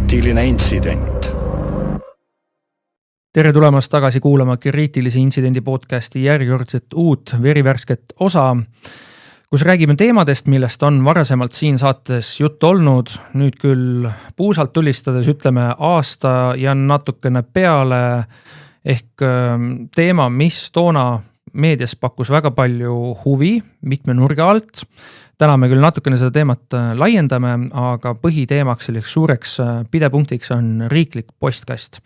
Kriitiline intsident. Tere tulemast tagasi kuulama Kriitilise intsidendi podcasti järjekordset uut verivärsket osa, kus räägime teemadest, millest on varasemalt siin saates jutt olnud. Nüüd küll puusalt tulistades ütleme aasta ja natukene peale ehk teema, mis toona meedias pakkus väga palju huvi mitme nurga alt. Täna me küll natukene seda teemat laiendame, aga põhiteemaks selliseks suureks pidepunktiks on riiklik postkast.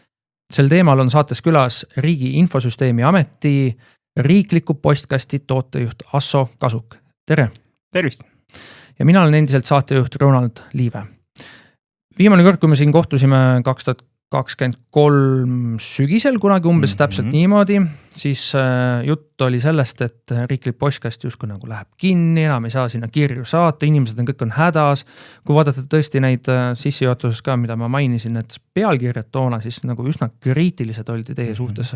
Sel teemal on saates külas Riigi Infosüsteemi Ameti riikliku postkasti tootejuht Asso Kasuk. Tere! Tervist! Ja mina olen endiselt saatejuht Ronald Liive. Viimane kord, kui me siin kohtusime 2023 sügisel, kunagi umbes täpselt niimoodi, siis jutt oli sellest, et riiklik postkast justkui nagu läheb kinni, enam ei saa sinna kirju saata, inimesed kõik on hädas. Kui vaadata tõesti neid sissejuhatuses ka, mida ma mainisin, et pealkirjad toona siis nagu üsna kriitilised oldi teie suhtes.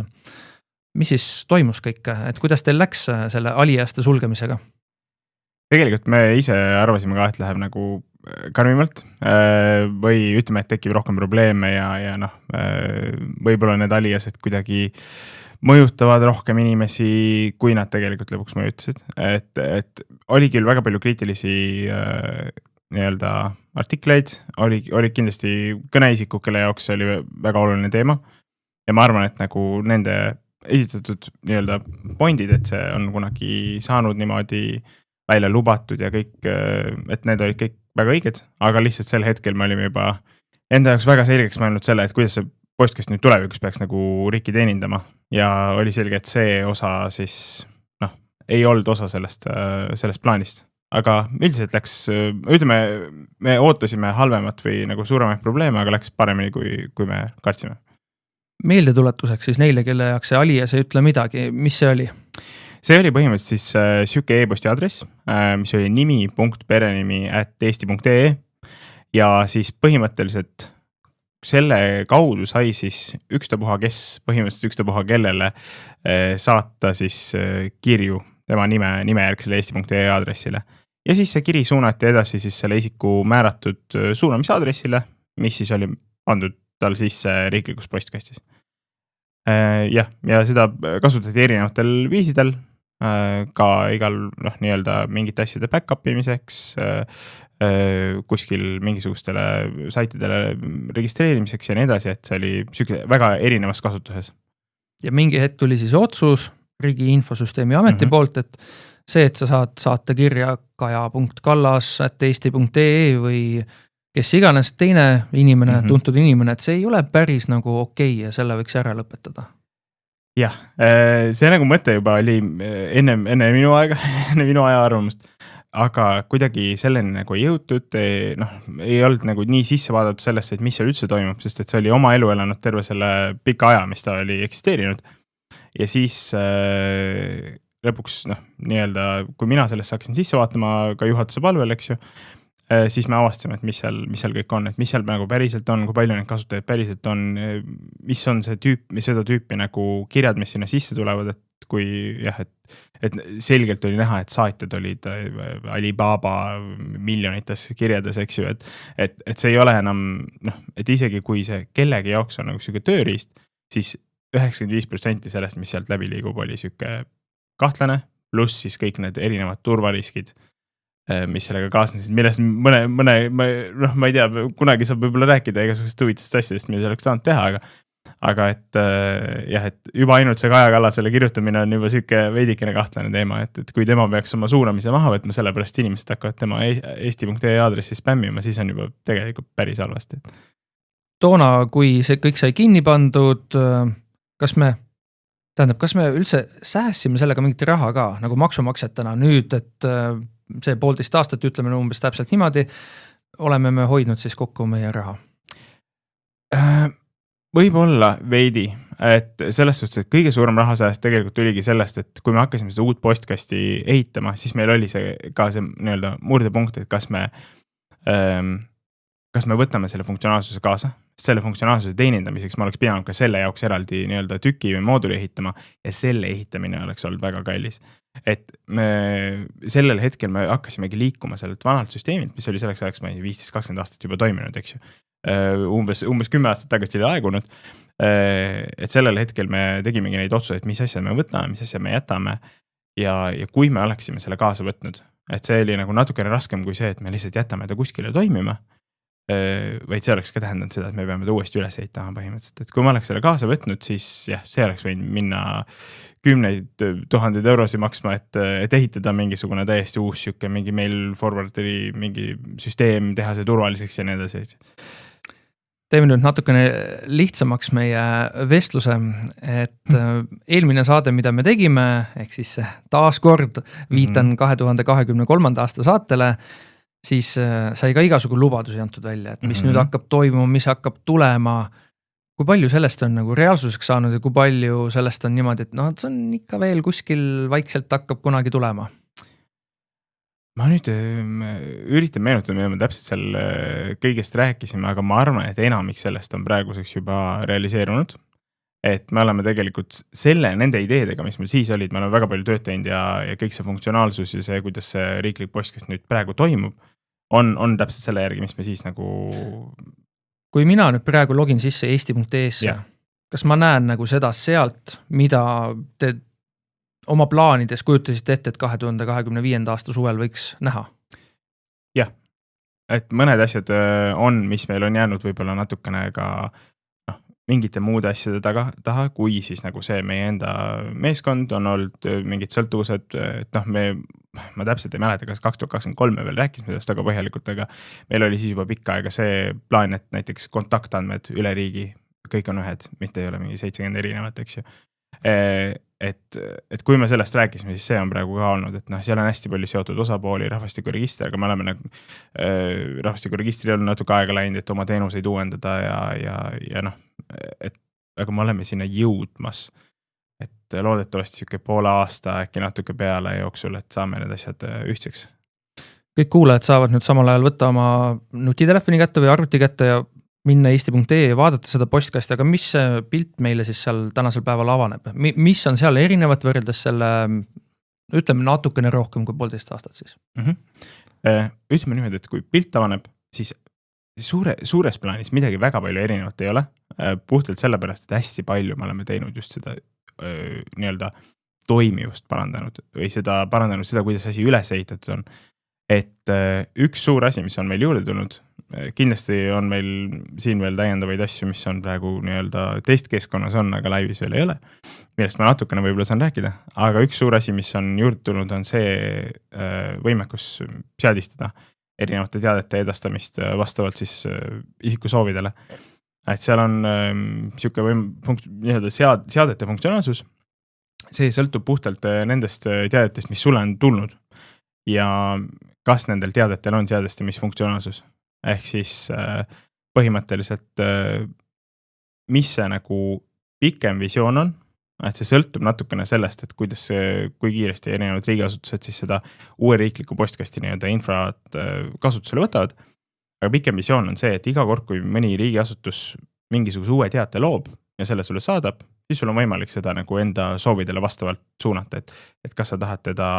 Mis siis toimus kõik, et kuidas teil läks selle aliaste sulgemisega? Tegelikult me ise arvasime ka, et läheb nagu karmimalt või ütleme, et tekib rohkem probleeme ja võib-olla need aliased kuidagi mõjutavad rohkem inimesi, kui nad tegelikult lõpuks mõjutasid. Et oli küll väga palju kriitilisi nii-öelda artikleid, oli kindlasti kõneisikud, kelle jaoks see oli väga oluline teema. Ja ma arvan, et nagu nende esitatud nii-öelda pointid, et see on kunagi saanud niimoodi välja lubatud ja kõik, et need olid kõik väga õiged, aga lihtsalt sel hetkel me olime juba enda jaoks väga selgeks mõelnud selle, et kuidas see postkast nüüd tulevikus peaks nagu riiki teenindama ja oli selge, et see osa siis ei olnud osa sellest plaanist. Aga üldiselt läks, ütleme, me ootasime halvemat või nagu suuremaid probleeme, aga läks paremini, kui me kartsime. Meeldetuletuseks siis neile, kelle jaoks see alias ei ütle midagi, mis see oli? See oli põhimõtteliselt siis süke e-posti aadress, mis oli nimi.perenimi@eesti.ee ja siis põhimõtteliselt selle kaudu sai siis ükstapuha kes, põhimõtteliselt ükstapuha kellele saata siis kirju tema nime järgsele eesti.ee aadressile. Ja siis see kiri suunati edasi siis selle isiku määratud suunamisaadressile, mis siis oli pandud tal sisse riiklikus postkastis. Ja seda kasutati erinevatel viisidel, ka igal nii-öelda mingite asjade back-up imiseks, kuskil mingisugustele saitidele registreerimiseks ja nii edasi, et see oli väga erinevas kasutuses. Ja mingi hetk tuli siis otsus Riigi Infosüsteemi Ameti poolt, et see, et sa saad saata kirja kaja.kallas@eesti.ee või kes iganes teine inimene, tuntud inimene, et see ei ole päris nagu okei ja selle võiks ära lõpetada. Jah, see nagu mõte juba oli enne minu aja arvamust, aga kuidagi selleni nagu ei jõutud, ei olnud nagu nii sisse vaadatud sellest, et mis seal üldse toimub, sest et see oli oma elu elanud terve selle pika aja, mis ta oli eksisteerinud. Ja siis lõpuks, nii-öelda, kui mina sellest hakkasin sisse vaatama ka juhatuse palvel, eks ju, siis me avastasime, et mis seal kõik on, et mis seal nagu päriselt on, kui palju neid kasutajaid päriselt on, mis on see seda tüüpi nagu kirjad, mis sinna sisse tulevad, et kui et selgelt oli näha, et saatjad olid Alibaba miljonites kirjades, eks ju, et see ei ole enam, et isegi kui see kellegi jaoks on nagu süge tööriist, siis 95% sellest, mis sealt läbi liigub, oli süke kahtlane, pluss siis kõik need erinevad turvariskid, mis sellega kaasnesid, millest ma ei tea, kunagi saab võib-olla rääkida igasugust huvitast asjadest, mida selleks tahanud teha, aga et juba ainult see Kaja Kallasele kirjutamine on juba süke veidikene kahtlane teema, et kui tema peaks oma suunamise maha võtma, sellepärast inimesed hakkavad tema eesti.ee aadressi spämmima, siis on juba tegelikult päris halvasti. Toona, kui see kõik sai kinni pandud, kas me üldse sääsime sellega mingit raha ka, nagu maksumaksjatena nüüd, et see 1,5 aastat, ütleme umbes täpselt niimoodi, oleme me hoidnud siis kokku meie raha? Võib-olla veidi, et selles suhtes, et kõige suurem rahasääst tegelikult tuligi sellest, et kui me hakkasime seda uut postkasti ehitama, siis meil oli see ka see nii-öelda murdepunkt, et kas me võtame selle funktsionaalsuse kaasa, selle funktsionaalsuse teenindamiseks ma oleks pidanud ka selle jaoks eraldi nii-öelda tüki või mooduli ehitama ja selle ehitamine oleks olnud väga kallis. Et me sellel hetkel me hakkasimegi liikuma sellelt vanalt süsteemilt, mis oli selleks ajaks 15-20 aastat juba toiminud, eks ju. Umbes 10 aastat tagasi oli aegunud. Et sellel hetkel me tegimegi neid otsuseid, mis asja me võtame, mis asja me jätame ja kui me oleksime selle kaasa võtnud, et see oli nagu natukene raskem kui see, et me lihtsalt jätame ta kuskile toimima. Vaid see oleks ka tähendanud seda, et me peame ta uuesti üles ehitama põhimõtteliselt, et kui ma oleks selle kaasa võtnud, siis jah, see oleks võinud minna 10,000 eurosid maksma, et ehitada mingisugune täiesti uus siuke mingi mail forwarderi mingi süsteem, teha see turvaliseks ja nii edasi. Teeme nüüd natukene lihtsamaks meie vestluse, et eelmine saade, mida me tegime, ehk siis taas kord viitan 2023. aasta saatele, siis sai ka igasugu lubadusi antud välja, et mis nüüd hakkab toimuma, mis hakkab tulema, kui palju sellest on nagu reaalsuseks saanud ja kui palju sellest on niimoodi, et see on ikka veel kuskil vaikselt hakkab kunagi tulema. Ma nüüd üritan meenutada, mida me täpselt seal kõigest rääkisime, aga ma arvan, et enamik sellest on praeguseks juba realiseerunud. Et me oleme tegelikult nende ideedega, mis meil siis olid, me oleme väga palju tööd teinud ja kõik see funktsionaalsus ja see, kuidas see riiklik postkast nüüd praegu toimub, on täpselt selle järgi, mis me siis nagu... Kui mina nüüd praegu login sisse eesti.ee-sse, kas ma näen nagu seda sealt, mida te oma plaanides kujutasite ette, et 2025. aasta suvel võiks näha? Jah, et mõned asjad on, mis meil on jäänud võib-olla natukene ka mingite muude asjade taha, kui siis nagu see meie enda meeskond on olnud mingid sõltuvused, et ma täpselt ei mäleta, kas 2023 me veel rääkisime sellest väga põhjalikult, aga meil oli siis juba pikka aega see plaan, et näiteks kontaktandmed üle riigi, kõik on ühed, mitte ei ole mingi 70 erinevat, eks ju. Et kui me sellest rääkisime, siis see on praegu ka olnud, et seal on hästi palju seotud osapooli rahvastikuregister, aga me oleme rahvastikuregistri on natuke aega läinud, et oma teenuseid uuendada ja aga me oleme sinna jõudmas, et loodetavasti siuke poole aasta äkki natuke peale jooksul, et saame need asjad ühtseks. Kõik kuulajad saavad nüüd samal ajal võtta oma nutitelefoni kätte või arvuti kätte ja minna eesti.ee ja vaadata seda postkasti, aga mis see pilt meile siis seal tänasel päeval avaneb? Mis on seal erinevat võrreldes selle, ütleme natukene rohkem kui 1,5 aastat siis? Ütleme niimoodi, et kui pilt avaneb, siis suures plaanis midagi väga palju erinevat ei ole. Puhtalt sellepärast, et hästi palju me oleme teinud just seda nii-öelda toimivust parandanud või parandanud seda, kuidas asi üles ehitatud on. Et üks suur asi, mis on meil juurde tulnud, kindlasti on meil siin veel täiendavaid asju, mis on praegu nii-öelda testkeskkonnas on, aga laivis veel ei ole, millest ma natukene võib-olla saan rääkida, aga üks suur asi, mis on juurde tulnud, on see võimekus seadistada erinevate teadete edastamist vastavalt siis isiku soovidele. Et seal on siuke nii-öelda seadete funktsionaalsus, see sõltub puhtalt nendest teadetest, mis sulle on tulnud ja kas nendel teadetel on seadestamisfunktsionaalsus. Ehk siis põhimõtteliselt, mis see nagu pikem visioon on, et see sõltub natukene sellest, et kui kiiresti erinevad riigiasutused siis seda uue riikliku postkasti nii-öelda infrat kasutusele võtavad. Aga pikem visioon on see, et iga kord, kui mõni riigiasutus mingisuguse uue teate loob ja selle sulle saadab, siis sul on võimalik seda nagu enda soovidele vastavalt suunata, et kas sa tahad teda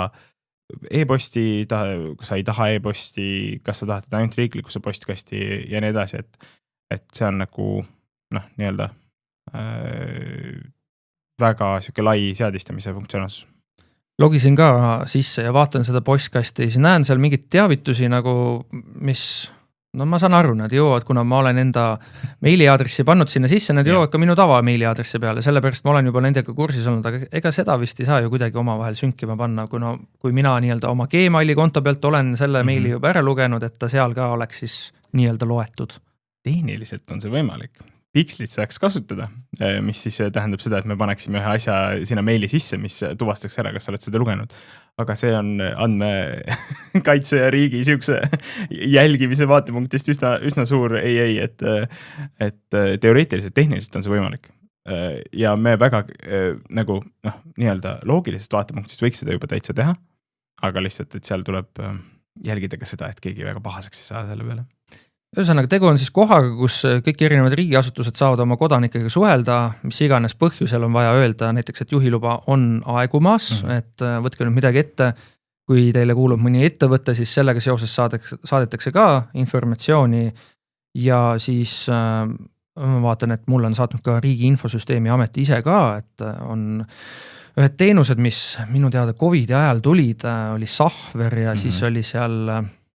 e-posti, kas sa ei taha e-posti, kas sa tahad teda ainult riiklikusse postkasti ja nii edasi, et see on nagu nii-öelda väga siuke lai seadistamise funktsionaalsus. Logisin ka sisse ja vaatan seda postkasti, siis näen seal mingit teavitusi nagu, mis, ma saan aru, nad jõuavad, kuna ma olen enda meiliaadressi pannud sinna sisse, nad jõuavad ka minu tava meiliaadressi peale, sellepärast ma olen juba nendega kursis olnud, aga ega seda vist ei saa ju kuidagi omavahel sünkima panna, kui mina nii-öelda oma Gmaili konto pealt olen selle meili juba ära lugenud, et ta seal ka oleks siis nii-öelda loetud. Tehniliselt on see võimalik. Pixlit saaks kasutada, mis siis tähendab seda, et me paneksime ühe asja sinna meili sisse, mis tuvastaks ära, kas sa oled seda lugenud. Aga see on andmekaitse ja riigi siukse jälgimise vaatepunktist üsna suur ei, et teoreetiliselt, tehniliselt on see võimalik. Ja me väga nagu nii-öelda loogilisest vaatepunktist võiks seda juba täitsa teha, aga lihtsalt, et seal tuleb jälgida ka seda, et keegi väga pahaseks ei saa selle peale. Ühesõnaga, tegu on siis kohaga, kus kõik erinevad riigiasutused saavad oma kodanikega suhelda, mis iganes põhjusel on vaja öelda näiteks, et juhiluba on aegumas, et võtke nüüd midagi ette, kui teile kuulub mõni ettevõte, siis sellega seoses saadetakse ka informatsiooni ja siis ma vaatan, et mul on saatnud ka Riigi Infosüsteemi Amet ise ka, et on ühed teenused, mis minu teada COVID ajal tulid, oli Sahver ja siis oli seal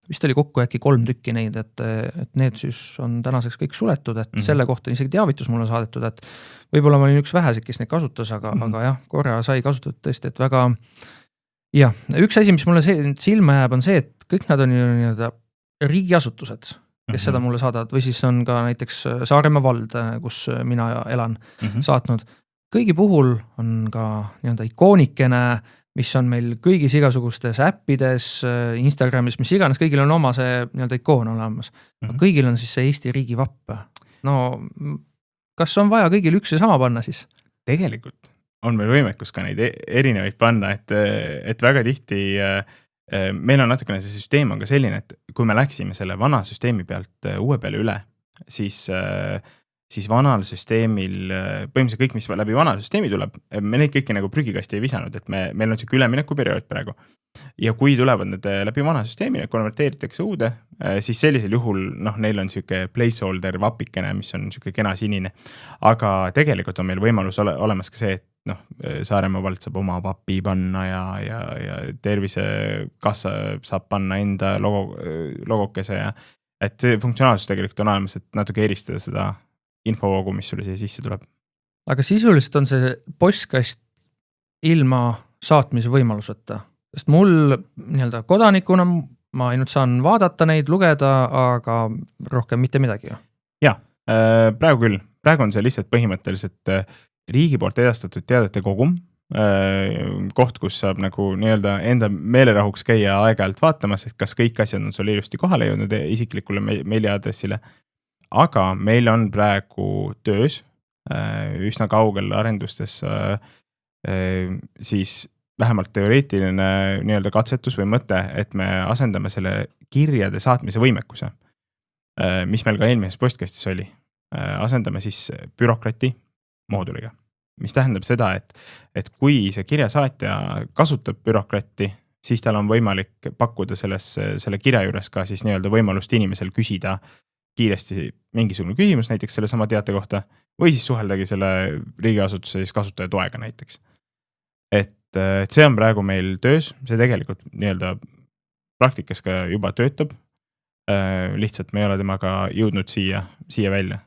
vist oli kokku äkki 3 tükki neid, et need siis on tänaseks kõik suletud, et selle kohta on isegi teavitus mulle saadetud, et võib-olla ma olin üks vähesed, kes neid kasutas, aga jah, korra sai kasutatud tõesti, et väga jah, üks asi, mis mulle silma jääb, on see, et kõik nad on ju nii-öelda riigiasutused, kes seda mulle saadavad, või siis on ka näiteks Saaremaa vald, kus mina elan, saatnud. Kõigi puhul on ka nii-öelda ikoonikene, mis on meil kõigis igasugustes äppides, Instagramis, mis iganes, kõigil on oma see nii-öelda ikoon olemas. Kõigil on siis see Eesti riigi vapp. No, kas on vaja kõigil üks ja sama panna siis? Tegelikult on meil võimekus ka neid erinevaid panna, et väga tihti meil on natukene see süsteem on ka selline, et kui me läksime selle vana süsteemi pealt uue peale üle, siis vanal süsteemil, põhimõtteliselt kõik, mis läbi vanal süsteemi tuleb, me neid kõiki nagu prügikasti ei visanud, et meil on siuke üleminekuperiood praegu. Ja kui tulevad need läbi vana süsteemi, need konverteeritakse uude, siis sellisel juhul, neil on siuke placeholder vapikene, mis on siuke kena sinine. Aga tegelikult on meil võimalus olemas ka see, et Saaremaa vald saab oma vapi panna ja tervisekassa saab panna enda logokese ja et see funktsionaalsus tegelikult on olemas, et natuke eristada seda infovoogu, mis sulle siia sisse tuleb. Aga sisuliselt on see postkast ilma saatmise võimaluseta, sest mul nii-öelda kodanikuna ma ainult saan vaadata neid, lugeda, aga rohkem mitte midagi. Ja, praegu küll. Praegu on see lihtsalt põhimõtteliselt riigi poolt edastatud teadete kogum, koht, kus saab nagu nii-öelda enda meelerahuks käia aeg-ajalt vaatamas, et kas kõik asjad on sul ilusti kohale jõudnud isiklikule meiliaadressile. Aga meil on praegu töös üsna kaugel arendustes siis vähemalt teoreetiline nii-öelda katsetus või mõte, et me asendame selle kirjade saatmise võimekuse, mis meil ka eelmises postkastis oli. Asendame siis bürokrati mooduliga, mis tähendab seda, et kui see kirjasaatja kasutab bürokrati, siis tal on võimalik pakkuda selle kirja juures ka siis nii-öelda võimalust inimesel küsida kiiresti mingisugune küsimus näiteks selle sama teate kohta või siis suheldagi selle riigiasutuse siis kasutaja toega näiteks. Et see on praegu meil töös, see tegelikult nii-öelda praktikas ka juba töötab, lihtsalt me ei ole temaga jõudnud siia välja.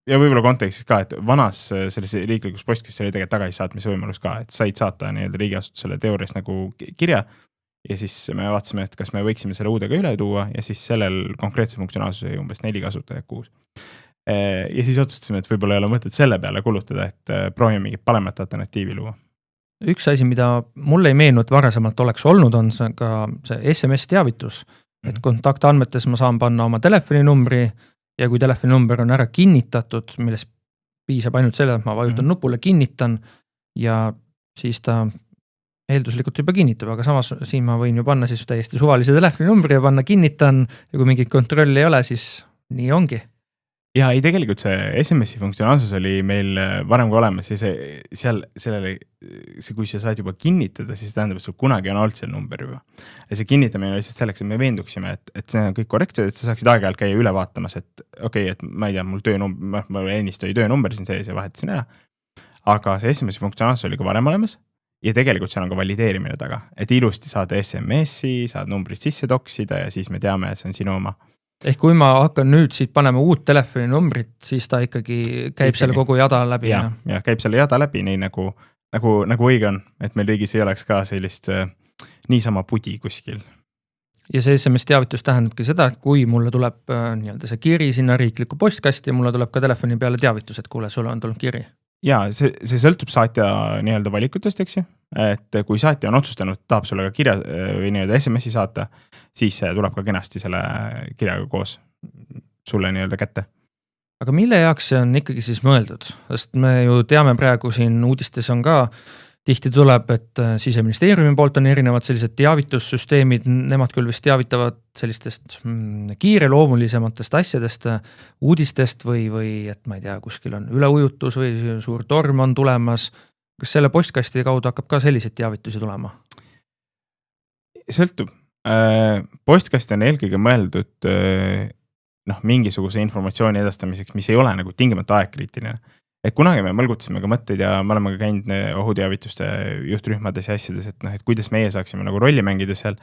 Ja võib-olla kontekstis ka, et vanas selles riiklikus postkastis oli tegelikult tagasisaatmise võimalus ka, et said saata nii-öelda riigiasutusele teoorias nagu kirja, ja siis me vaatasime, et kas me võiksime selle uudega üle tuua ja siis sellel konkreetse funktsionaalsuse umbes 4 kasutajat 6. Ja siis otsustasime, et võib-olla ei ole mõtet selle peale kulutada, et proovime mingit paremat alternatiivi luua. Üks asi, mida mulle ei meennud varasemalt oleks olnud, on see ka see SMS teavitus, et kontaktandmetes ma saan panna oma telefoninumbri ja kui telefoninumber on ära kinnitatud, millest piisab ainult selle, et ma vajutan nupule, kinnitan ja siis ta eelduslikult juba kinnitab, aga samas siin ma võin ju panna siis täiesti suvalise telefoninumbri ja panna kinnitan ja kui mingit kontrolli ei ole, siis nii ongi. Ja ei, tegelikult see SMS-i funktsionaalsus oli meil varem ka olemas ja kui sa saad juba kinnitada, siis tähendab, et sul kunagi on olnud see number juba. Ja see kinnitamine oli lihtsalt selleks, et me veenduksime, et see on kõik korrektsed, et sa saaksid aeg-ajalt käia üle vaatamas, et et ma ei tea, mul ennist oli töönumber siin sees ja vahetasin ära. Aga see SMS-i funktsionaalsus oli ka varem olemas. Ja tegelikult seal on ka valideerimine taga, et ilusti saada SMS-i, saad numbrid sisse toksida ja siis me teame, et see on sinu oma. Ehk kui ma hakkan nüüd siit panema uut telefoninumbrit, siis ta ikkagi käib selle kogu jada läbi. Ja käib selle jada läbi, nii nagu õige on, et meil riigis ei oleks ka sellist niisama pudi kuskil. Ja see SMS teavitus tähendabki seda, et kui mulle tuleb nii-öelda see kiri sinna riikliku postkasti ja mulle tuleb ka telefoni peale teavitus, et kuule, sulle on tulnud kiri. Ja see sõltub saatja nii-öelda valikutest, eks ju, et kui saatja on otsustanud, tahab sulle ka kirja või nii-öelda SMS-i saata, siis tuleb ka kenasti selle kirjaga koos sulle nii-öelda kätte. Aga mille jaoks see on ikkagi siis mõeldud? Sest me ju teame praegu siin uudistes on ka tihti tuleb, et Siseministeeriumi poolt on erinevad sellised teavitussüsteemid, nemad küll vist teavitavad sellistest kiireloomulisematest asjadest, uudistest või et ma ei tea, kuskil on üleujutus või suur torm on tulemas. Kas selle postkasti kaudu hakkab ka selliseid teavitusi tulema? Sõltub. Postkast on eelkõige mõeldud mingisuguse informatsiooni edastamiseks, mis ei ole nagu tingimata aegkriitiline. Et kunagi me mõlgutasime ka mõtteid ja me oleme ka käinud ohuteavituste juhtrühmades ja asjades, et kuidas meie saaksime nagu rolli mängida seal.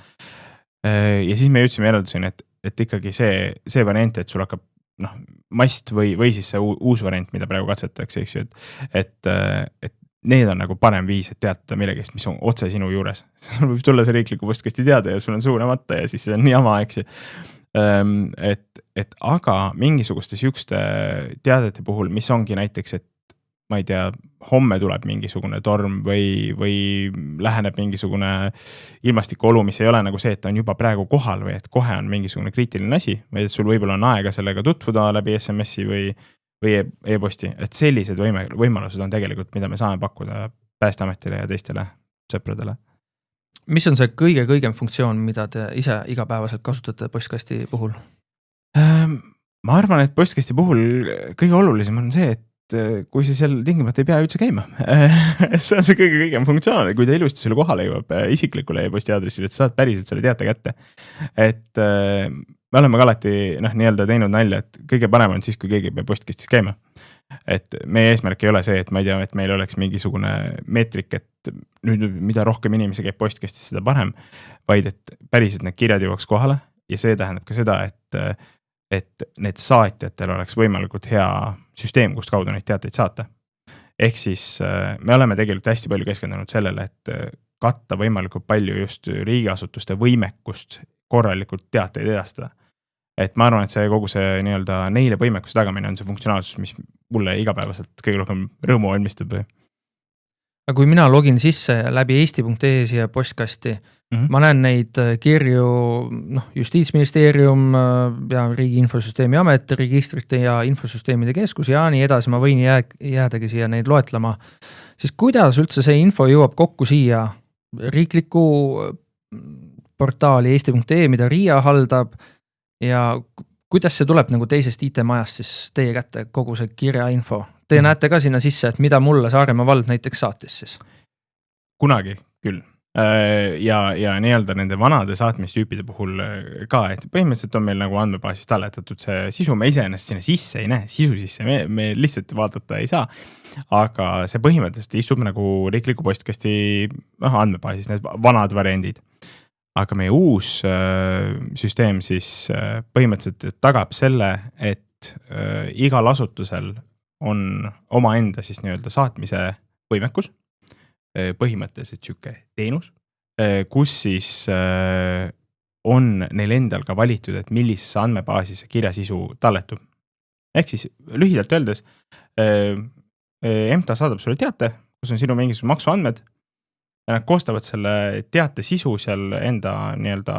Ja siis me jõudsime järelduseni, et ikkagi see variant, et sul hakkab mast või siis see uus variant, mida praegu katsetatakse, eks ju, et need on nagu parem viis, et teatada millegist, mis on otse sinu juures. Sul võib tulla see riikliku postkasti teada ja sul on suunamata ja siis see on nii jama, eks ju. Et aga mingisuguste sihukeste teadete puhul, mis ongi näiteks, et ma ei tea, homme tuleb mingisugune torm või läheneb mingisugune ilmastikuolu, mis ei ole nagu see, et ta on juba praegu kohal või et kohe on mingisugune kriitiline asi, või et sul võib-olla on aega sellega tutvuda läbi SMS-i või e-posti, et sellised võimalused on tegelikult, mida me saame pakkuda Päästeametile ja teistele sõpradele. Mis on see kõige-kõigem funktsioon, mida te ise igapäevaselt kasutate postkasti puhul? Ma arvan, et postkasti puhul kõige olulisem on see, et kui see seal tingimata ei pea üldse käima. See on see kõige-kõigem funktsioon, kui ta ilusti sulle kohale jõuab isiklikule e-posti aadressil, et saad päriselt selle teate kätte. Et me oleme ka alati nii-öelda teinud nalja, et kõige parem on siis, kui keegi peab postkastis käima. Et meie eesmärk ei ole see, et ma ei tea, et meil oleks mingisugune meetrik, et nüüd mida rohkem inimesi käib postkastis, seda parem, vaid et päriselt need kirjad jõuaks kohale ja see tähendab ka seda, et need saatjatel oleks võimalikult hea süsteem, kust kaudu neid teateid saata. Ehk siis me oleme tegelikult hästi palju keskendunud sellele, et katta võimalikult palju just riigiasutuste võimekust korralikult teateid edastada. Et ma arvan, et see kogu see nii-öelda neile võimekuse tagamine on see funktsionaalsus, mis mulle igapäevaselt kõige rohkem rõõmu valmistab. Aga kui mina login sisse läbi eesti.ee siia postkasti, ma näen neid kirju Justiitsministeerium ja Riigi Infosüsteemi Amet, registrite ja infosüsteemide keskus ja nii edasi, ma võin jäädagi siia neid loetlema. Siis kuidas üldse see info jõuab kokku siia riikliku portaali eesti.ee, mida RIA haldab ja kuidas see tuleb nagu teisest IT-majast siis teie kätte kogu see kirjainfo? Te näete ka sinna sisse, et mida mulle Saaremaa vald näiteks saatis siis? Kunagi küll. Ja nii-öelda nende vanade saatmistüüpide puhul ka, et põhimõtteliselt on meil nagu andmebaasist talletatud see sisu, me iseenesest sinna sisse ei näe, sisu sisse, me lihtsalt vaadata ei saa, aga see põhimõtteliselt istub nagu riikliku postkasti andmebaasis, need vanad variandid. Aga meie uus süsteem siis põhimõtteliselt tagab selle, et igal asutusel on omaenda siis nii-öelda saatmise võimekus, põhimõtteliselt siuke teenus, kus siis on neil endal ka valitud, et millisesse andmebaasi see kirjasisu talletub. Ehk siis lühidalt öeldes, EMTA saadab sulle teate, kus on sinu mingisugused maksuandmed ja nad koostavad selle teate sisu seal enda nii-öelda,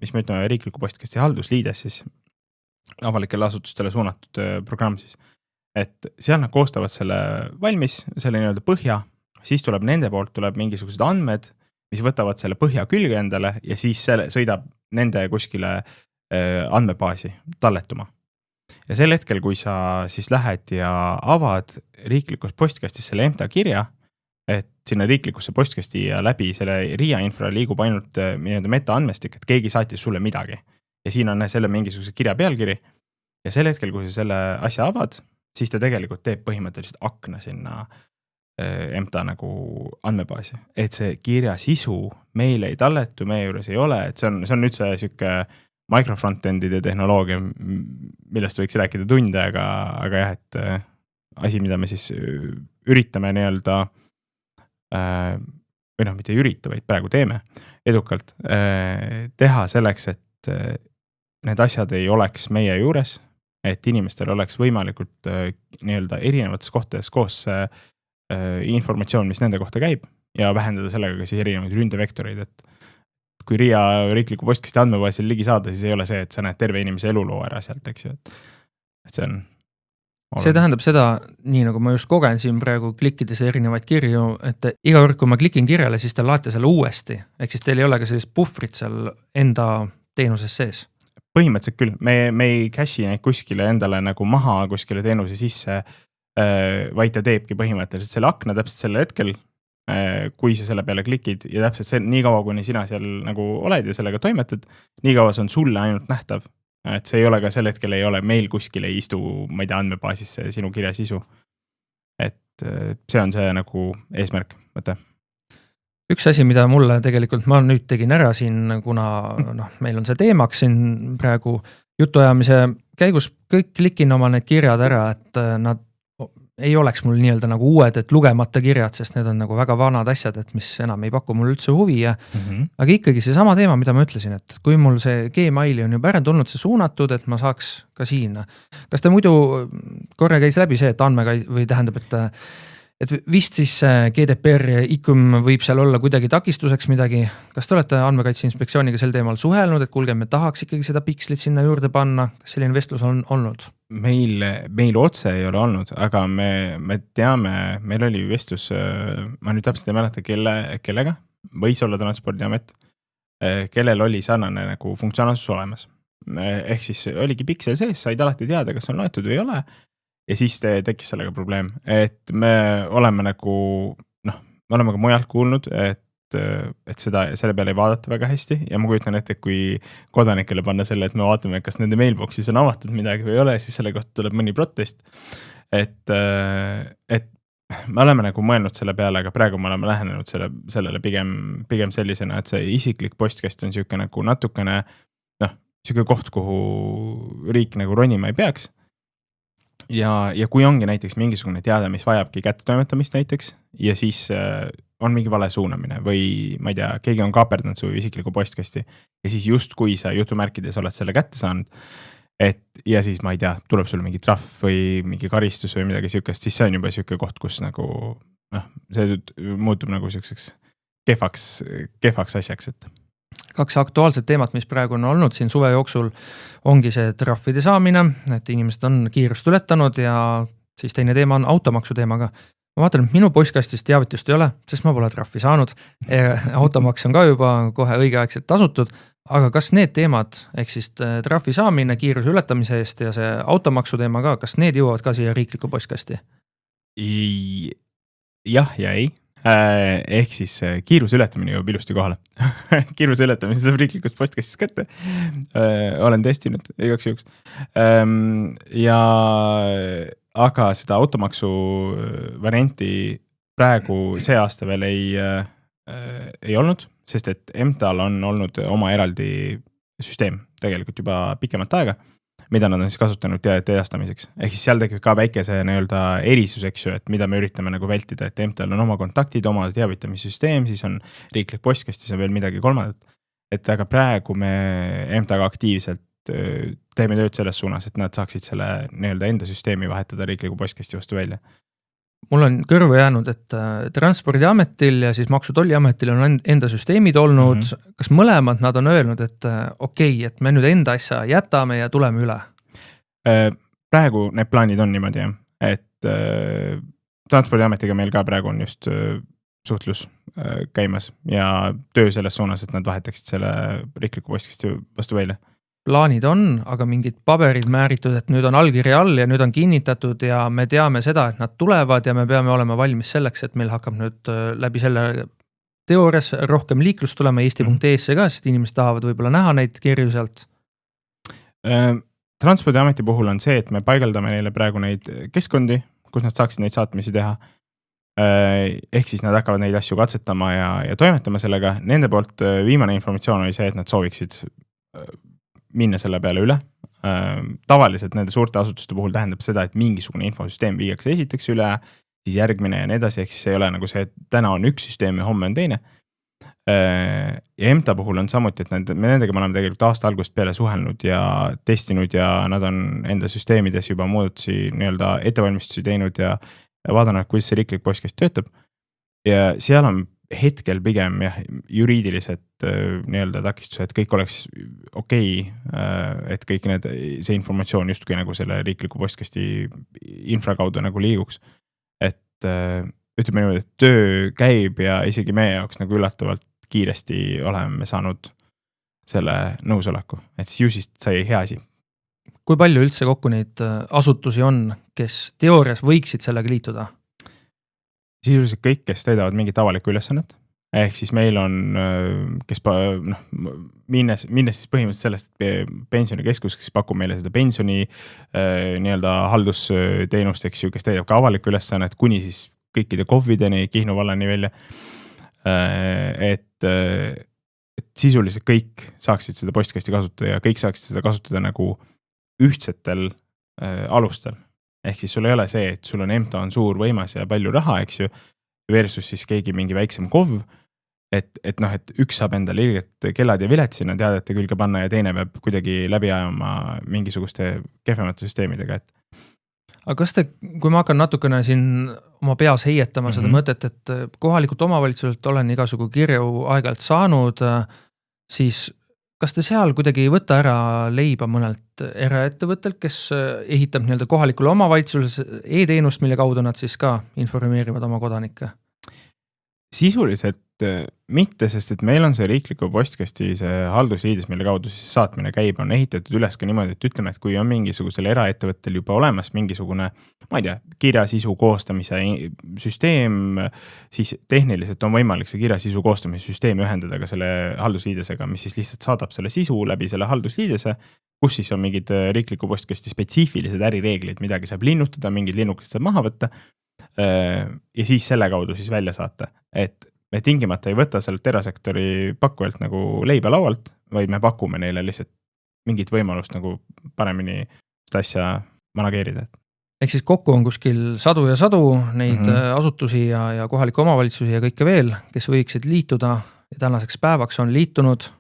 mis me ütleme riikliku postkasti haldusliides siis avalikele asutustele suunatud programm siis. Et seal nad koostavad selle valmis, selle nii-öelda põhja, siis tuleb nende poolt tuleb mingisugused andmed, mis võtavad selle põhja külge endale ja siis sõidab nende kuskile andmebaasi talletuma. Ja sel hetkel, kui sa siis lähed ja avad riiklikus postkastis selle EMTA kirja, et sinna riiklikusse postkasti ja läbi selle RIA infra liigub ainult meta andmestik, et keegi saatis sulle midagi. Ja siin on selle mingisuguse kirja pealkiri ja sel hetkel, kui sa selle asja avad, siis ta tegelikult teeb põhimõtteliselt akna sinna EMTA nagu andmebaasi. Et see kirja sisu meil ei talletu, meie juures ei ole, et see on nüüd see siuke microfrontendide tehnoloogia, millest võiks rääkida tunde, aga jah, et asi, mida me siis üritame nii-öelda või mitte ei ürita, vaid praegu teeme edukalt teha selleks, et need asjad ei oleks meie juures, et inimestel oleks võimalikult nii-öelda erinevates kohtades koos informatsioon, mis nende kohta käib ja vähendada sellega ka siis erinevaid ründevektoreid, et kui RIA riikliku postkasti andmebaasil ligi saada, siis ei ole see, et sa näed terve inimese eluloo ära sealt, eks ju, et see on See tähendab seda, nii nagu ma just kogen siin praegu klikkides erinevaid kirju, et iga kord, kui ma klikin kirjale, siis te laete selle uuesti. Ehk siis teil ei ole ka sellist puhvrit seal enda teenuses sees. Põhimõtteliselt küll, me ei cache'i neid kuskile endale nagu maha kuskile teenuse sisse, vaid ta teebki põhimõtteliselt selle akna täpselt selle hetkel, kui sa selle peale klikid ja täpselt see, nii kaua, kuni sina seal nagu oled ja sellega toimetad, nii kaua see on sulle ainult nähtav. Et see ei ole ka sel hetkel ei ole meil kuskil ei istu, ma ei tea, andmebaasis see sinu kirja sisu. Et see on see nagu eesmärk, mõte. Üks asi, mida mulle tegelikult, ma nüüd tegin ära siin, kuna meil on see teemaks siin praegu jutuajamise käigus, kõik klikin oma need kirjad ära, et nad ei oleks mul nii-öelda nagu uued, et lugemata kirjad, sest need on nagu väga vanad asjad, et mis enam ei paku mul üldse huvi. Aga ikkagi see sama teema, mida ma ütlesin, et kui mul see Gmaili on juba ära tulnud see suunatud, et ma saaks ka siin. Kas te muidu korra käis läbi see, et andmekaitse või tähendab, et vist siis GDPR ja ICUM võib seal olla kuidagi takistuseks midagi. Kas te olete andmekaitse inspektsiooniga sel teemal suhelnud, et kuulge, me tahaks ikkagi seda pikslit sinna juurde panna? Kas selline vestlus on olnud? Meil otse ei ole olnud, aga me teame, meil oli vestlus, ma nüüd täpselt ei mäleta kellega, võis olla Transpordiamet, kellel oli sarnane nagu funktsionaalsus olemas. Ehk siis oligi piksel sees, said alati teada, kas on loetud või ei ole. Ja siis tekkis sellega probleem, et me oleme nagu, me oleme ka mujalt kuulnud, et selle peale ei vaadata väga hästi ja ma kujutan ette, kui kodanikele panna selle, et me vaatame, kas nende mailboxis on avatud midagi või ei ole, siis selle kohta tuleb mõni protest. Et me oleme nagu mõelnud selle peale, aga praegu me oleme lähenenud sellele pigem sellisena, et see isiklik postkast on siuke nagu natukene, siuke koht, kuhu riik nagu ronima ei peaks. Ja kui ongi näiteks mingisugune teade, mis vajabki kättetoimetamist näiteks ja siis on mingi vale suunamine või ma ei tea, keegi on kaaperdanud su isikliku postkasti ja siis just kui sa jutumärkides oled selle kätte saanud, ja siis ma ei tea, tuleb sul mingi trahv või mingi karistus või midagi siukest, siis see on juba siuke koht, kus nagu see muutub nagu siukseks kehvaks asjaks, et kaks aktuaalset teemat, mis praegu on olnud siin suve jooksul, ongi see trahvide saamine, et inimesed on kiirust ületanud ja siis teine teema on automaksu teemaga. Ma vaatan, et minu postkastist teavitust ei ole, sest ma pole trahvi saanud. Automaks on ka juba kohe õigeaegselt tasutud, aga kas need teemad, ehk siis trahvi saamine kiiruse ületamise eest ja see automaksu teema ka, kas need jõuavad ka siia riikliku postkasti? Jah ja ei. Ehk siis kiiruse ületamine jõuab ilusti kohale. Kiiruse ületamise saab riiklikust postkastist kätte. Olen testinud igaks juhuks. Aga seda automaksu varianti praegu see aasta veel ei olnud, sest et MTAL on olnud oma eraldi süsteem tegelikult juba pikemat aega, mida nad on siis kasutanud teadastamiseks. Ehk siis seal tekib ka väike see nii-öelda erisus, eks ju, et mida me üritame nagu vältida, et MTAL on oma kontaktid, oma teavitamissüsteem, siis on riiklik postkast, siis on veel midagi kolmandat. Et aga praegu me MTAga aktiivselt teeme tööd selles suunas, et nad saaksid selle nii-öelda enda süsteemi vahetada riikliku postkasti vastu välja. Mul on kõrvu jäänud, et Transpordiametil ja siis Maksu- ja Tolliametil on enda süsteemid olnud. Kas mõlemad nad on öelnud, et okei, et me nüüd enda asja jätame ja tuleme üle? Praegu need plaanid on niimoodi, et Transpordiametiga meil ka praegu on just suhtlus käimas ja töö selles suunas, et nad vahetaksid selle riikliku postkasti vastu välja. Plaanid on, aga mingid paberid määritud, et nüüd on allkirja all ja nüüd on kinnitatud ja me teame seda, et nad tulevad ja me peame olema valmis selleks, et meil hakkab nüüd läbi selle teoorias rohkem liiklust tulema Eesti.ee-sse ka, sest inimesed tahavad võib-olla näha neid kirju sealt. Transpordiameti puhul on see, et me paigaldame neile praegu neid keskkondi, kus nad saaksid neid saatmisi teha. Ehk siis nad hakkavad neid asju katsetama ja toimetama sellega. Nende poolt viimane informatsioon oli see, et nad sooviksid minna selle peale üle. Tavaliselt nende suurte asutuste puhul tähendab seda, et mingisugune infosüsteem viiakse esiteks üle, siis järgmine ja nii edasi, ehk siis ei ole nagu see, et täna on üks süsteem ja homme on teine. Ja MTA puhul on samuti, et nendega me oleme tegelikult aasta algust peale suhelnud ja testinud ja nad on enda süsteemides juba muudatusi nii-öelda ettevalmistusi teinud ja vaadanud, kuidas see riiklik postkast töötab. Ja seal on hetkel pigem jah, juriidilised nii-öelda takistused, et kõik oleks okei, et kõik see informatsioon justkui nagu selle riikliku postkasti infra kaudu nagu liiguks. Et ütleme niimoodi, et töö käib ja isegi meie jaoks nagu üllatavalt kiiresti oleme saanud selle nõusoleku, et Siusist sai hea asi. Kui palju üldse kokku neid asutusi on, kes teoorias võiksid sellega liituda? Sisuliselt kõik, kes täidavad mingit avalikku ülesannet, ehk siis meil on, kes minnes siis põhimõtteliselt sellest, et pensionikeskus, kes pakub meile seda pensioni nii-öelda haldusteenust, eks ju, kes täidab ka avalikku ülesannet, kuni siis kõikide KOV-ideni, Kihnu vallani välja, et sisuliselt kõik saaksid seda postkasti kasutada ja kõik saaksid seda kasutada nagu ühtsetel alustel. Ehk siis sul ei ole see, et sul on MTA on suur võimas ja palju raha, eks ju, versus siis keegi mingi väiksem KOV, et üks saab endale ilgelt kellad ja viled sinna teadete külge panna ja teine peab kuidagi läbi ajama mingisuguste kehvemate süsteemidega, Aga kas kui ma hakkan natukene siin oma peas heietama seda mõtet, et kohalikult omavalitsuselt olen igasugu kirju aeg-ajalt saanud, siis kas te seal kuidagi ei võta ära leiba mõnelt eraettevõttelt, kes ehitab nii-öelda kohalikule omavalitsusele e-teenust, mille kaudu nad siis ka informeerivad oma kodanikke? Sisuliselt mitte, sest et meil on see riikliku postkasti see haldusliides, mille kaudu siis saatmine käib, on ehitatud üles ka niimoodi, et ütleme, et kui on mingisugusel eraettevõttel juba olemas mingisugune, ma ei tea, kirjasisu koostamise süsteem, siis tehniliselt on võimalik see kirjasisu koostamise süsteem ühendada ka selle haldusliidesega, mis siis lihtsalt saadab selle sisu läbi selle haldusliidese, kus siis on mingid riikliku postkasti spetsiifilised ärireeglid, midagi saab linnutada, mingid linnukesed saab maha võtta ja siis selle kaudu siis välja saata, et me tingimata ei võta sealt erasektori pakkujalt nagu leiba laualt, vaid me pakume neile lihtsalt mingit võimalust nagu paremini seda asja manageerida. Ehk siis kokku on kuskil sadu ja sadu neid asutusi ja kohalikke omavalitsusi ja kõike veel, kes võiksid liituda ja tänaseks päevaks on liitunud.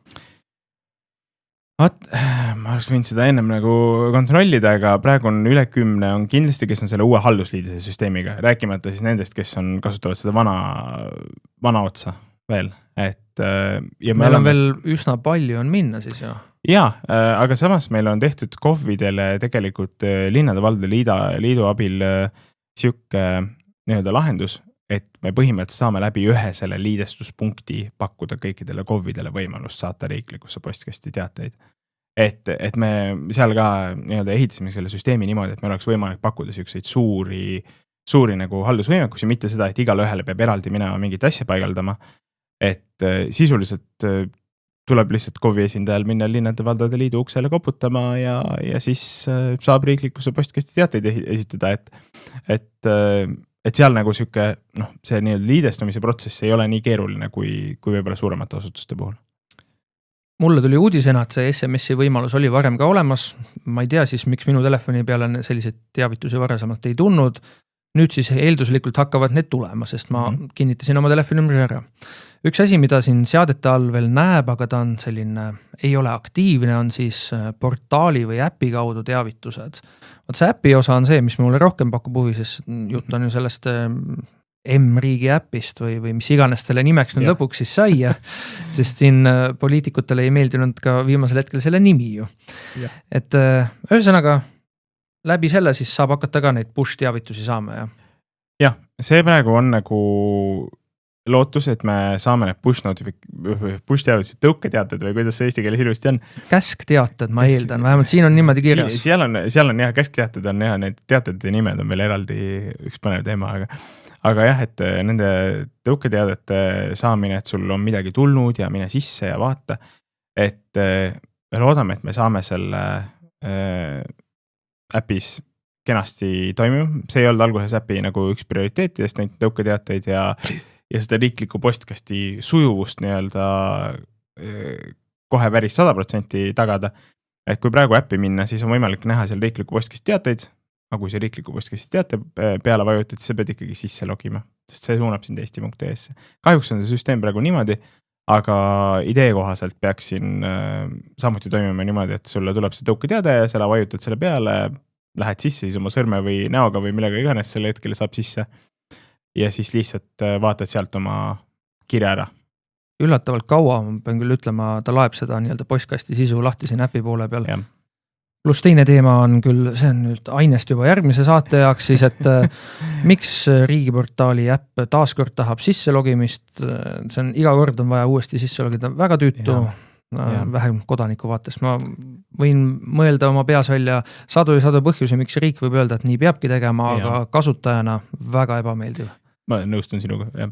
Ma oleks võinud seda ennem nagu kontrollida, aga praegu on üle 10 on kindlasti, kes on selle uue haldusliidise süsteemiga, rääkimata siis nendest, kes kasutavad seda vana otsa veel. Ja meil on veel üsna palju on minna siis ju. Jaa, aga samas meil on tehtud KOV-idele tegelikult linnade valdade liidu abil siuke nii-öelda lahendus, et me põhimõtteliselt saame läbi ühe selle liidestuspunkti pakkuda kõikidele KOV-idele võimalust saata riiklikusse postkasti teateid. Et me seal ka nii-öelda ehitasime selle süsteemi niimoodi, et meil oleks võimalik pakkuda siukseid suuri nagu haldusvõimekusi, mitte seda, et igale ühele peab eraldi minema mingit asja paigaldama. Et sisuliselt tuleb lihtsalt KOV-i esindajal minna linnade valdade liidu uksele koputama ja siis saab riiklikusse postkasti teateid esitada, et seal nagu siuke, see nii-öelda liidestumise protsess ei ole nii keeruline kui võib-olla suuremate asutuste puhul. Mulle tuli uudisena, et see SMS-i võimalus oli varem ka olemas. Ma ei tea siis, miks minu telefoni peale selliseid teavitusi varasemalt ei tulnud. Nüüd siis eelduslikult hakkavad need tulema, sest ma kinnitasin oma telefoninumbri ära. Üks asi, mida siin seadete all veel näeb, aga ta on selline, ei ole aktiivne, on siis portaali või äpi kaudu teavitused. See äpi osa on see, mis mulle rohkem pakub huvi, sest jutt on ju sellest M-riigi äpist või mis iganes selle nimeks nüüd lõpuks siis sai, sest siin poliitikutele ei meeldinud ka viimasel hetkel selle nimi ju. Et ühesõnaga, läbi selle siis saab hakata ka neid push-teavitusi saama. Jah, see praegu on nagu lootus, et me saame need push-teavitused, tõuketeated või kuidas see eesti keeles ilusti on. Käskteated, ma eeldan, vähemalt siin on niimoodi kirjas. Seal on jah, käskteated on jah, need teated ja nimed on veel eraldi üks põnev teema, aga jah, et nende tõuketeadete saamine, et sul on midagi tulnud ja mine sisse ja vaata, et loodame, et me saame selle äpis kenasti toimima. See ei olnud alguses äpi nagu üks prioriteetidest neid tõuketeateid ja seda riikliku postkasti sujuvust nii-öelda kohe päris 100% tagada. Et kui praegu äppi minna, siis on võimalik näha seal riikliku postkasti teateid, aga kui see riikliku postkasti teate peale vajutad, siis sa pead ikkagi sisse logima, sest see suunab sind eesti.ee-sse. Kahjuks on see süsteem praegu niimoodi, aga idee kohaselt peaks siin samuti toimima niimoodi, et sulle tuleb see tõuketeade ja sa vajutad selle peale, lähed sisse siis oma sõrme või näoga või millega iganes selle hetkel saab sisse ja siis lihtsalt vaatad sealt oma kirja ära. Üllatavalt kaua, ma pean küll ütlema, ta laeb seda nii-öelda postkasti sisu lahti siin äpi poole peal. Pluss teine teema on küll, see on nüüd ainest juba järgmise saate jaoks siis, et miks riigiportaali äpp taaskord tahab sisselogimist, see on iga kord on vaja uuesti sisse logida, väga tüütu, vähem kodaniku vaatest. Ma võin mõelda oma peas välja sadu ja sadu põhjusi, miks riik võib öelda, et nii peabki tegema, aga kasutajana väga ebameeldiv. Ma nõustun sinuga, jah.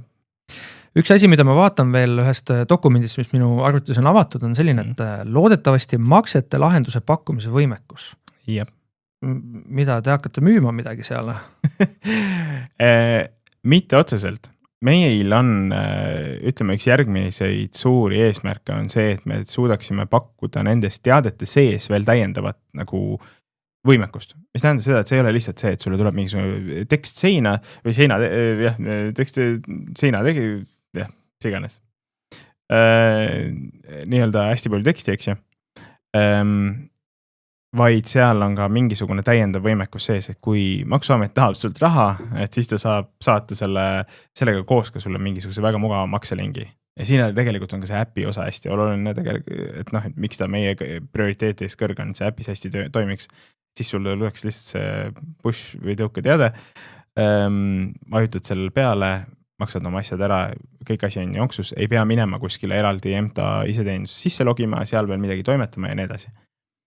Üks asi, mida ma vaatan veel ühest dokumendist, mis minu arvutis on avatud, on selline, et loodetavasti maksete lahenduse pakkumise võimekus. Jep. Mida te hakkate müüma midagi seal? Mitte otseselt. Meil on, ütleme, üks järgmiseid suuri eesmärke on see, et me suudaksime pakkuda nendest teadete sees veel täiendavat nagu võimekust. Mis tähendab seda, et see ei ole lihtsalt see, et sulle tuleb mingisugune tekst seina või seina, tekst seina tegi, siganes. Nii-öelda hästi palju teksti, eks ju. Vaid seal on ka mingisugune täiendav võimekus sees, et kui maksuamet tahab sult raha, et siis ta saab saata sellega koos ka sulle mingisuguse väga mugava makselingi. Ja siin tegelikult on ka see äpi osa hästi oluline tegelikult, et noh, et miks ta meie prioriteetis kõrge on, see äpis hästi toimiks. Siis sulle tuleks lihtsalt see push või tõuke teade, vajutad sellele peale, maksad oma asjad ära, kõik asi on jonksus, ei pea minema kuskile eraldi MTA iseteenindus sisse logima, seal veel midagi toimetama ja nii edasi.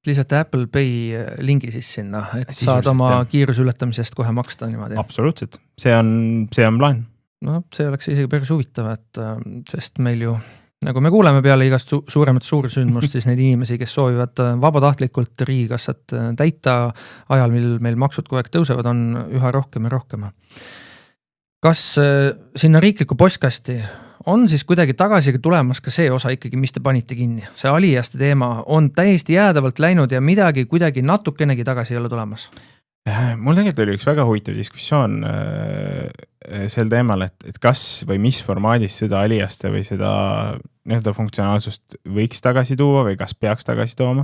Lihtsalt Apple Pay lingi siis sinna, et saad oma kiirusületamisest kohe maksta niimoodi. Absoluutselt, see on plaan. No see oleks isegi päris huvitav, et sest meil ju nagu me kuuleme peale igast suuremat suursündmust, siis neid inimesi, kes soovivad vabatahtlikult riigikassat täita ajal, mil meil maksud kogu aeg tõusevad, on üha rohkem ja rohkem. Kas sinna riikliku postkasti on siis kuidagi tagasi tulemas ka see osa ikkagi, mis te panite kinni? See alijaste teema on täiesti jäädavalt läinud ja midagi kuidagi natukenegi tagasi ei ole tulemas? Mul tegelikult oli üks väga huvitav diskussioon sel teemal, et kas või mis formaadis seda alijaste või seda nii-öelda funktsionaalsust võiks tagasi tuua või kas peaks tagasi tooma.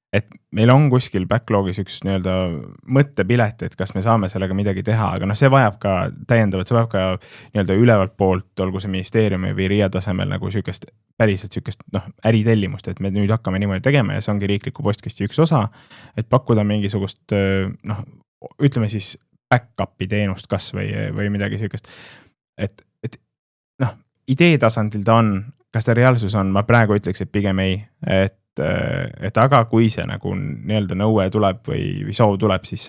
Et meil on kuskil backlogis üks nii-öelda mõttepilet, et kas me saame sellega midagi teha, aga see vajab ka täiendavalt, see vajab ka nii-öelda ülevalt poolt, olgu see ministeeriumi või RIA tasemel nagu päriselt äritellimust, et me nüüd hakkame niimoodi tegema ja see ongi riikliku postkasti üks osa, et pakkuda mingisugust, ütleme siis back-upi teenust kas või midagi sükest. Et idee tasandil ta on, kas ta reaalsus on, ma praegu ütleks, et pigem ei, et aga kui see nagu nii-öelda nõue tuleb või soov tuleb, siis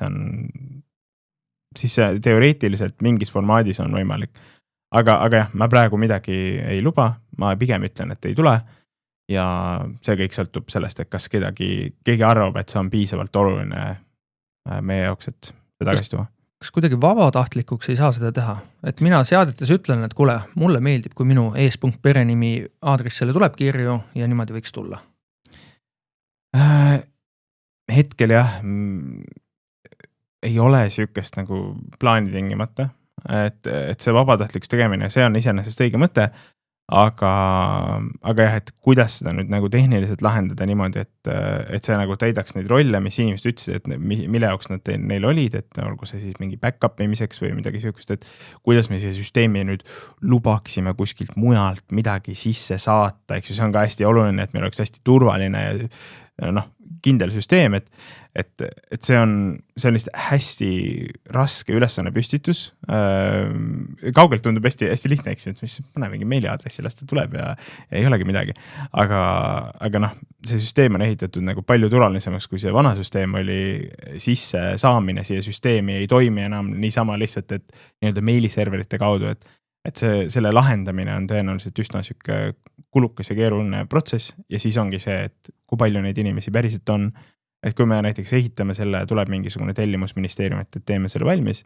see teoreetiliselt mingis formaadis on võimalik. Aga jah, ma praegu midagi ei luba, ma pigem ütlen, et ei tule ja see kõik sõltub sellest, et kas keegi arvab, et see on piisavalt oluline meie jaoks, et seda tagasi tuua. Kas kuidagi vabatahtlikuks ei saa seda teha? Et mina seadetes ütlen, et kuule, mulle meeldib, kui minu ees.perenimi aadressile tuleb kirju ja niimoodi võiks tulla. Hetkel jah, ei ole sükest nagu plaani tingimata, et see vabatahtlikus tegemine, see on iseenesest õige mõte, aga jah, et kuidas seda nüüd nagu tehniliselt lahendada niimoodi, et see nagu täidaks neid rolle, mis inimesed ütlesid, et mille jaoks nad neil olid, et olgu see siis mingi back-up imiseks või midagi sükest, et kuidas me see süsteemi nüüd lubaksime kuskilt mujalt midagi sisse saata, eks ju, see on ka hästi oluline, et meil oleks hästi turvaline ja kindel süsteem, et see on lihtsalt hästi raske ülesanne püstitus. Kaugelt tundub hästi lihtne, eks, et mis pane mingi meiliaadressi, las ta tuleb ja ei olegi midagi. Aga see süsteem on ehitatud nagu palju turvalisemaks, kui see vana süsteem oli sisse saamine siia süsteemi ei toimi enam niisama lihtsalt, et nii-öelda meiliserverite kaudu, et selle lahendamine on tõenäoliselt üsna süke kulukas ja keeruline protsess ja siis ongi see, et kui palju neid inimesi päriselt on, et kui me näiteks ehitame selle, tuleb mingisugune tellimusministeerium, et teeme selle valmis,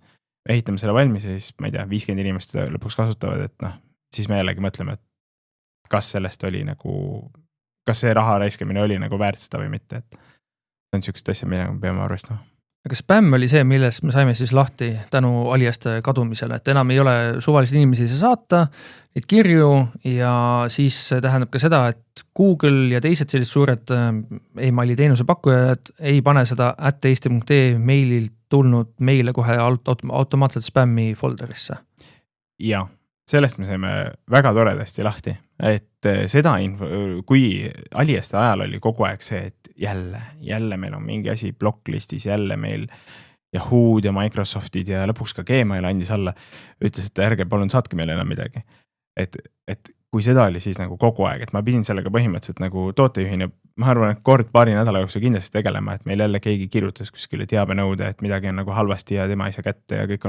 ehitame selle valmis ja siis, ma ei tea, 50 inimest lõpuks kasutavad, et siis me jällegi mõtleme, et kas sellest oli nagu, kas see raha raiskamine oli nagu väärt seda või mitte, et see on sükest asja, millega me peame arvestama. Aga spämm oli see, millest me saime siis lahti tänu alijaste kadumisele, et enam ei ole suvalisi inimesi saata, neid kirju ja siis tähendab ka seda, et Google ja teised sellised suured e-maili teenuse pakkujad ei pane seda @eesti.ee meililt tulnud meile kohe automaatselt spämmi folderisse. Ja, sellest me saime väga toredasti lahti, et seda info, kui Alieste ajal oli kogu aeg see, et jälle meil on mingi asi blocklistis, jälle meil Yahoo'd ja Microsoftid ja lõpuks ka Gmail andis alla, ütles, et ärge palun saatke meile enam midagi. Et kui seda oli siis nagu kogu aeg, et ma pidin sellega põhimõtteliselt nagu tootejuhina, ma arvan, et kord paari nädala jooksul kindlasti tegelema, et meil jälle keegi kirjutas kuskile teabenõude, et midagi on nagu halvasti ja tema ei saa kätte ja kõik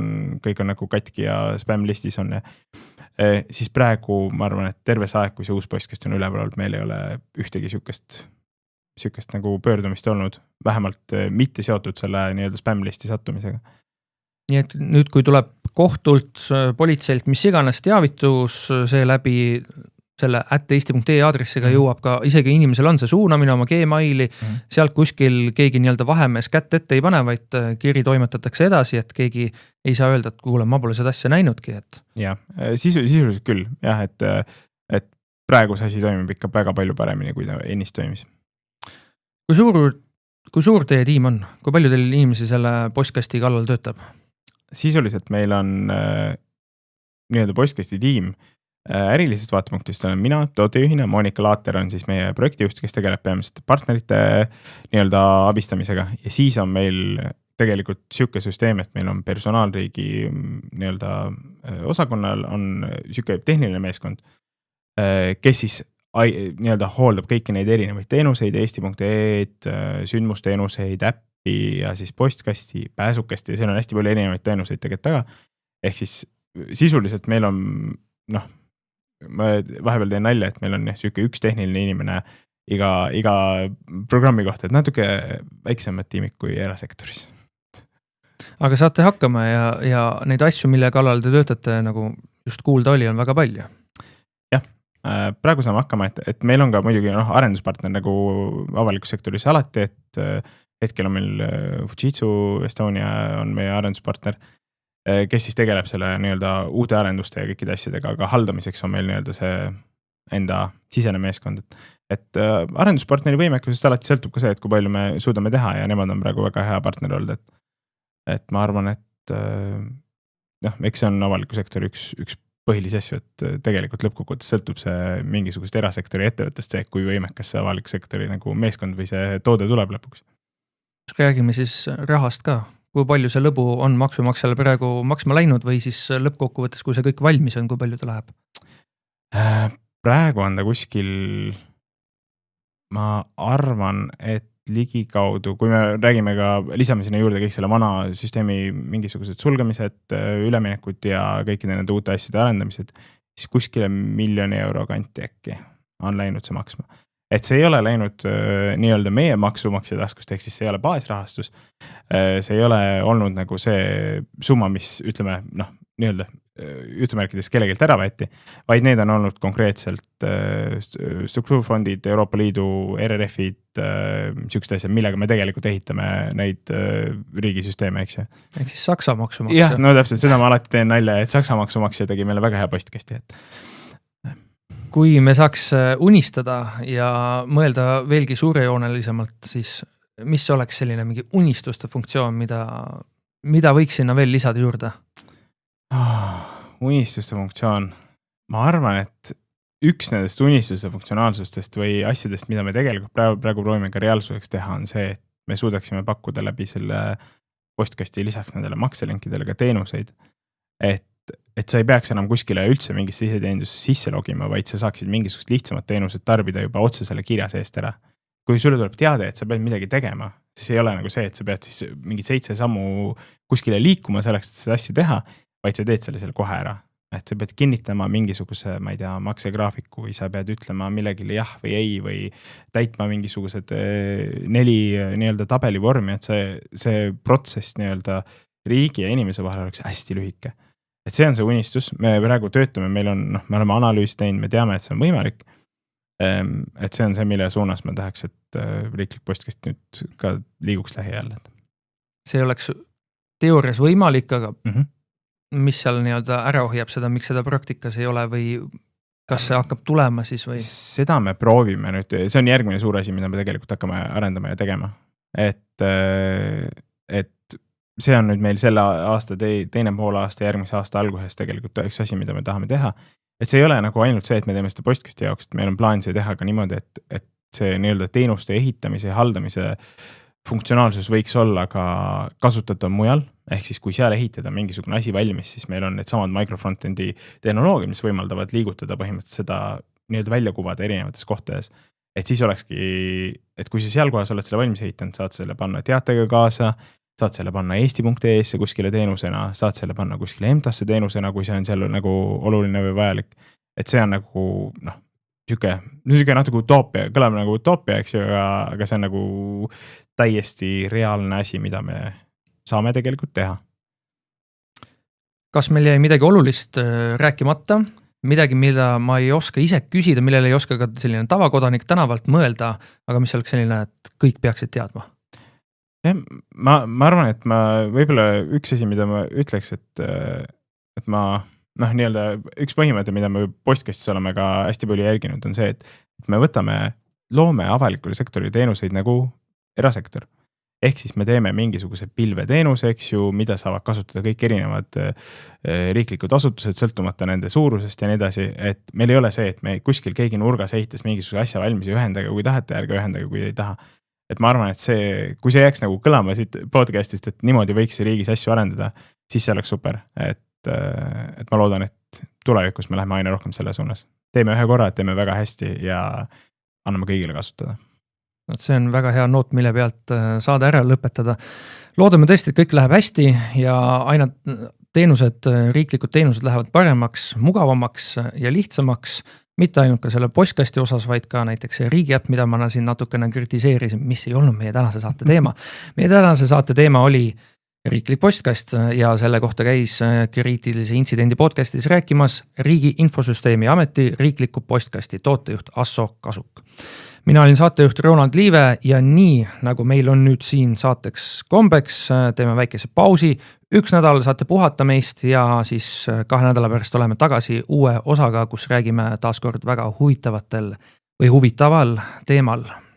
on nagu katki ja spam-listis on. Siis praegu ma arvan, et terves aeg, kui see uus postkast on üleval olnud, meil ei ole ühtegi sükest nagu pöördumist olnud, vähemalt mitte seotud selle nii-öelda spam-listi sattumisega. Nii et nüüd, kui tuleb kohtult, politseilt, mis iganes teavitus, see läbi selle @eesti.ee aadressiga jõuab ka, isegi inimesel on see suunamine oma Gmaili, sealt kuskil keegi nii-öelda vahemees kätt ette ei pane, vaid kiri toimetatakse edasi, et keegi ei saa öelda, et kuule, ma pole seda asja näinudki. Jah, sisuliselt küll, jah, et praegu see asi toimib ikka väga palju paremini, kui ta ennist toimis. Kui suur teie tiim on? Kui palju teil inimesi selle postkasti kallal töötab? Sisuliselt meil on nii-öelda postkasti tiim. Ärilisest vaatepunktist olen mina, tootejuhina, Monika Laater on siis meie projektijuht, kes tegeleb peamiselt partnerite nii-öelda abistamisega ja siis on meil tegelikult siuke süsteem, et meil on personaalriigi nii-öelda osakonnal on siuke tehniline meeskond, kes siis nii-öelda hooldab kõiki neid erinevaid teenuseid, eesti.ee-d, sündmusteenuseid, äppi ja siis postkasti, pääsukesti ja seal on hästi palju erinevaid teenuseid tegelikult taga. Ehk siis sisuliselt meil on, ma vahepeal teen nalja, et meil on siuke üks tehniline inimene iga programmi kohta, et natuke väiksemad tiimid kui erasektoris. Aga saate hakkama ja neid asju, mille kallal te töötate, nagu just kuulda oli, on väga palju. Praegu saame hakkama, et meil on ka muidugi arenduspartner nagu avalikus sektoris alati, et hetkel on meil Fujitsu Estonia on meie arenduspartner, kes siis tegeleb selle nii-öelda uute arenduste ja kõikide asjadega, aga haldamiseks on meil nii-öelda see enda sisene meeskond. Et arenduspartneri võimekusest alati sõltub ka see, et kui palju me suudame teha ja nemad on praegu väga hea partner olnud. Et ma arvan, et eks see on avaliku sektori üks põhilisi asju, et tegelikult lõppkokkuvõttes sõltub see mingisugust erasektori ettevõttest see, kui võimekas see avaliku sektori nagu meeskond või see toode tuleb lõpuks. Räägime siis rahast ka. Kui palju see lõbu on maksumaksjale praegu maksma läinud või siis lõppkokkuvõttes, kui see kõik valmis on, kui palju ta läheb? Praegu on ta kuskil, ma arvan, et ligikaudu, kui me räägime ka, lisame sinna juurde kõik selle vana süsteemi mingisugused sulgemised, üleminekud ja kõikide nende uute asjade arendamised, siis kuskile 1 miljoni euro kanti äkki on läinud see maksma. Et see ei ole läinud nii-öelda meie maksumaksja taskust, ehk siis see ei ole baasrahastus. See ei ole olnud nagu see summa, mis ütleme, nii-öelda jutumärkides kellegilt ära võeti, vaid need on olnud konkreetselt struktuurfondid, Euroopa Liidu, RRF-id, siuksed asjad, millega me tegelikult ehitame neid riigisüsteeme, eks ju. Ehk siis Saksa maksumaksja. Jah, no täpselt, seda ma alati teen nalja, et Saksa maksumaksja tegi meile väga hea postkasti. Kui me saaks unistada ja mõelda veelgi suurejoonelisemalt, siis mis oleks selline mingi unistuste funktsioon, mida võiks sinna veel lisada juurde? Unistuste funktsioon. Ma arvan, et üks nendest unistuste funktsionaalsustest või asjadest, mida me tegelikult praegu proovime ka reaalsuseks teha, on see, et me suudaksime pakkuda läbi selle postkasti lisaks nendele makselinkidele ka teenuseid. Et sa ei peaks enam kuskile üldse mingis siseteeninduses sisse logima, vaid sa saaksid mingisugust lihtsamat teenused tarbida juba otse selle kirja seest ära. Kui sulle tuleb teade, et sa pead midagi tegema, siis ei ole nagu see, et sa pead siis mingid 7 sammu kuskile liikuma selleks, et seda asja teha, vaid sa teed selle kohe ära. Et sa pead kinnitama mingisuguse, ma ei tea, maksegraafiku või sa pead ütlema millegile jah või ei või täitma mingisugused 4 nii-öelda tabeli vormi, et see protsess nii-öelda riigi ja inimese vahel oleks hästi lühike. Et see on see unistus, me praegu töötame, me oleme analüüsi teinud, me teame, et see on võimalik. Et see on see, mille suunas ma tahaks, et riiklik postkast nüüd ka liiguks lähiajal. See oleks teoorias võimalik, aga mis seal nii-öelda ära hoiab seda, miks seda praktikas ei ole või kas see hakkab tulema siis või? Seda me proovime nüüd, see on järgmine suur asi, mida me tegelikult hakkame arendama ja tegema. Et see on nüüd meil selle aasta teine pool aasta, järgmise aasta alguses tegelikult üks asi, mida me tahame teha. Et see ei ole nagu ainult see, et me teeme seda postkasti jaoks, et meil on plaan see teha ka niimoodi, et see nii-öelda teenuste ehitamise ja haldamise funktsionaalsus võiks olla ka kasutatav mujal. Ehk siis, kui seal ehitada mingisugune asi valmis, siis meil on need samad microfrontendi tehnoloogia, mis võimaldavad liigutada põhimõtteliselt seda nii-öelda välja kuvada erinevates kohtades. Et siis olekski, et kui sa seal kohas oled selle valmis ehitanud, saad selle panna teatega kaasa, saad selle panna eesti.ee-sse kuskile teenusena, saad selle panna kuskile EMTA-sse teenusena, kui see on seal nagu oluline või vajalik. Et see on nagu, niisugune natuke utoopia, kõlab nagu utoopia, eks ju, aga see on nagu täiesti reaalne asi, mida me saame tegelikult teha. Kas meil jäi midagi olulist rääkimata? Midagi, mida ma ei oska ise küsida, millele ei oska ka selline tavakodanik tänavalt mõelda, aga mis oleks selline, et kõik peaksid teadma? Ma arvan, et võib-olla üks asi, mida ma ütleks, et ma nii-öelda üks põhimõte, mida me postkastis oleme ka hästi palju jälginud, on see, et me loome avalikule sektori teenuseid nagu erasektor. Ehk siis me teeme mingisuguse pilveteenuse, eks ju, mida saavad kasutada kõik erinevad riiklikud asutused, sõltumata nende suurusest ja nii edasi, et meil ei ole see, et me kuskil keegi nurgas ehitas mingisuguse asja valmis ja ühendage, kui tahate, ärge ühendage, kui ei taha. Et ma arvan, et kui see jääks nagu kõlama siit podcastist, et niimoodi võiks riigis asju arendada, siis see oleks super. Et ma loodan, et tulevikus me läheme aina rohkem selle suunas. Teeme ühe korra, et teeme väga hästi ja anname kõigile kasutada. See on väga hea noot, mille pealt saada ära lõpetada. Loodame tõesti, et kõik läheb hästi ja aina riiklikud teenused lähevad paremaks, mugavamaks ja lihtsamaks, mitte ainult ka selle postkasti osas, vaid ka näiteks riigiäpp, mida ma siin natukene kritiseerisin, mis ei olnud meie tänase saate teema. Meie tänase saate teema oli riiklik postkast ja selle kohta käis kriitilise intsidendi podcastis rääkimas Riigi Infosüsteemi Ameti riikliku postkasti tootejuht Asso Kasuk. Mina olin saatejuht Ronald Liive ja nii, nagu meil on nüüd siin saateks kombeks, teeme väikese pausi. 1 nädal saate puhata meist ja siis 2 nädala pärast oleme tagasi uue osaga, kus räägime taaskord väga huvitaval teemal.